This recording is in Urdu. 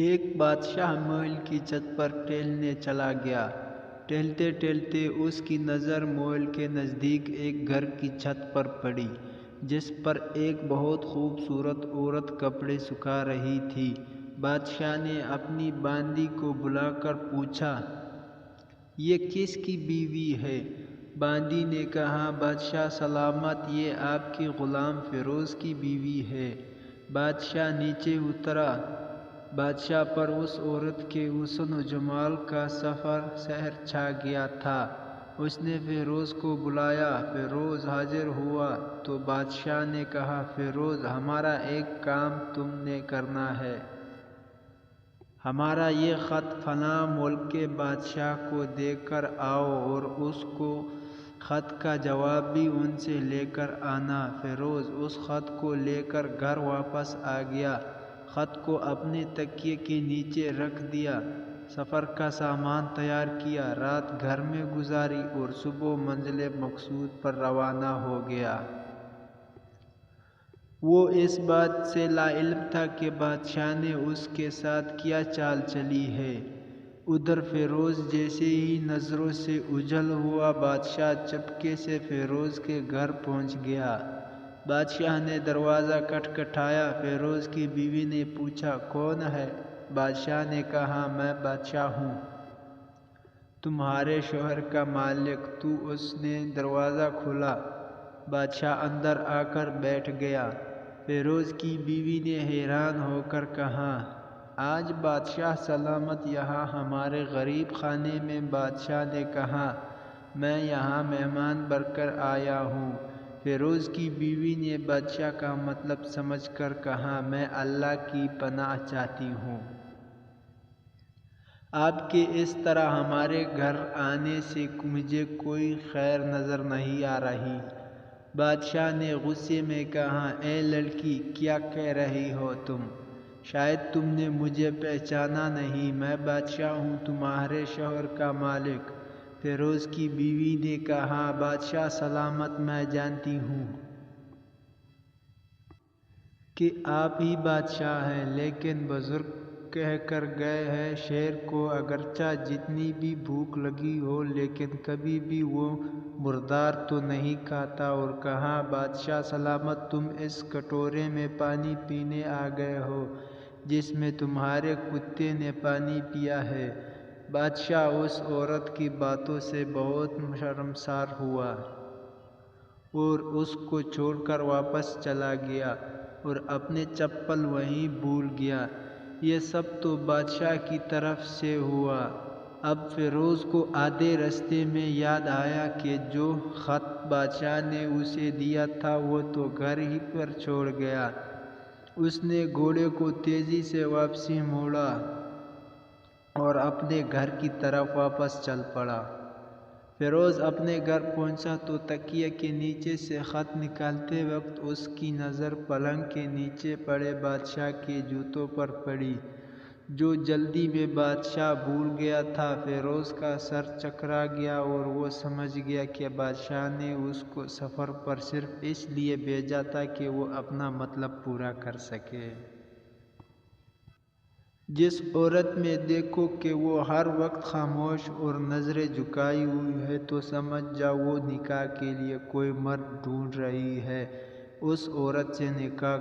ایک بادشاہ محل کی چھت پر ٹہلنے چلا گیا۔ ٹہلتے ٹہلتے اس کی نظر محل کے نزدیک ایک گھر کی چھت پر پڑی، جس پر ایک بہت خوبصورت عورت کپڑے سکھا رہی تھی۔ بادشاہ نے اپنی باندی کو بلا کر پوچھا، یہ کس کی بیوی ہے؟ باندی نے کہا، بادشاہ سلامت، یہ آپ کی غلام فیروز کی بیوی ہے۔ بادشاہ نیچے اترا۔ بادشاہ پر اس عورت کے حسن و جمال کا سحر چھا گیا تھا۔ اس نے فیروز کو بلایا۔ فیروز حاضر ہوا تو بادشاہ نے کہا، فیروز، ہمارا ایک کام تم نے کرنا ہے۔ ہمارا یہ خط فلاں ملک کے بادشاہ کو دے کر آؤ اور اس کو خط کا جواب بھی ان سے لے کر آنا۔ فیروز اس خط کو لے کر گھر واپس آ گیا۔ خط کو اپنے تکیے کے نیچے رکھ دیا، سفر کا سامان تیار کیا، رات گھر میں گزاری اور صبح منزل مقصود پر روانہ ہو گیا۔ وہ اس بات سے لا علم تھا کہ بادشاہ نے اس کے ساتھ کیا چال چلی ہے۔ ادھر فیروز جیسے ہی نظروں سے اوجھل ہوا، بادشاہ چپکے سے فیروز کے گھر پہنچ گیا۔ بادشاہ نے دروازہ کھٹکھٹایا۔ فیروز کی بیوی نے پوچھا، کون ہے؟ بادشاہ نے کہا، میں بادشاہ ہوں، تمہارے شوہر کا مالک۔ تو اس نے دروازہ کھولا۔ بادشاہ اندر آ کر بیٹھ گیا۔ فیروز کی بیوی نے حیران ہو کر کہا، آج بادشاہ سلامت یہاں ہمارے غریب خانے میں؟ بادشاہ نے کہا، میں یہاں مہمان بن کر آیا ہوں۔ فیروز کی بیوی نے بادشاہ کا مطلب سمجھ کر کہا، میں اللہ کی پناہ چاہتی ہوں۔ آپ کے اس طرح ہمارے گھر آنے سے مجھے کوئی خیر نظر نہیں آ رہی۔ بادشاہ نے غصے میں کہا، اے لڑکی، کیا کہہ رہی ہو تم؟ شاید تم نے مجھے پہچانا نہیں۔ میں بادشاہ ہوں، تمہارے شوہر کا مالک۔ فیروز کی بیوی نے کہا، بادشاہ سلامت، میں جانتی ہوں کہ آپ ہی بادشاہ ہیں، لیکن بزرگ کہہ کر گئے ہیں، شیر کو اگرچہ جتنی بھی بھوک لگی ہو لیکن کبھی بھی وہ مردار تو نہیں کھاتا۔ اور کہا، بادشاہ سلامت، تم اس کٹورے میں پانی پینے آ گئے ہو جس میں تمہارے کتے نے پانی پیا ہے۔ بادشاہ اس عورت کی باتوں سے بہت شرمسار ہوا اور اس کو چھوڑ کر واپس چلا گیا اور اپنے چپل وہیں بھول گیا۔ یہ سب تو بادشاہ کی طرف سے ہوا۔ اب فیروز کو آدھے راستے میں یاد آیا کہ جو خط بادشاہ نے اسے دیا تھا وہ تو گھر ہی پر چھوڑ گیا۔ اس نے گھوڑے کو تیزی سے واپسی موڑا اور اپنے گھر کی طرف واپس چل پڑا۔ فیروز اپنے گھر پہنچا تو تکیے کے نیچے سے خط نکالتے وقت اس کی نظر پلنگ کے نیچے پڑے بادشاہ کے جوتوں پر پڑی، جو جلدی میں بادشاہ بھول گیا تھا۔ فیروز کا سر چکرا گیا اور وہ سمجھ گیا کہ بادشاہ نے اس کو سفر پر صرف اس لیے بھیجا تھا کہ وہ اپنا مطلب پورا کر سکے۔ جس عورت میں دیکھو کہ وہ ہر وقت خاموش اور نظریں جھکائی ہوئی ہے تو سمجھ جاؤ وہ نکاح کے لیے کوئی مرد ڈھونڈ رہی ہے۔ اس عورت سے نکاح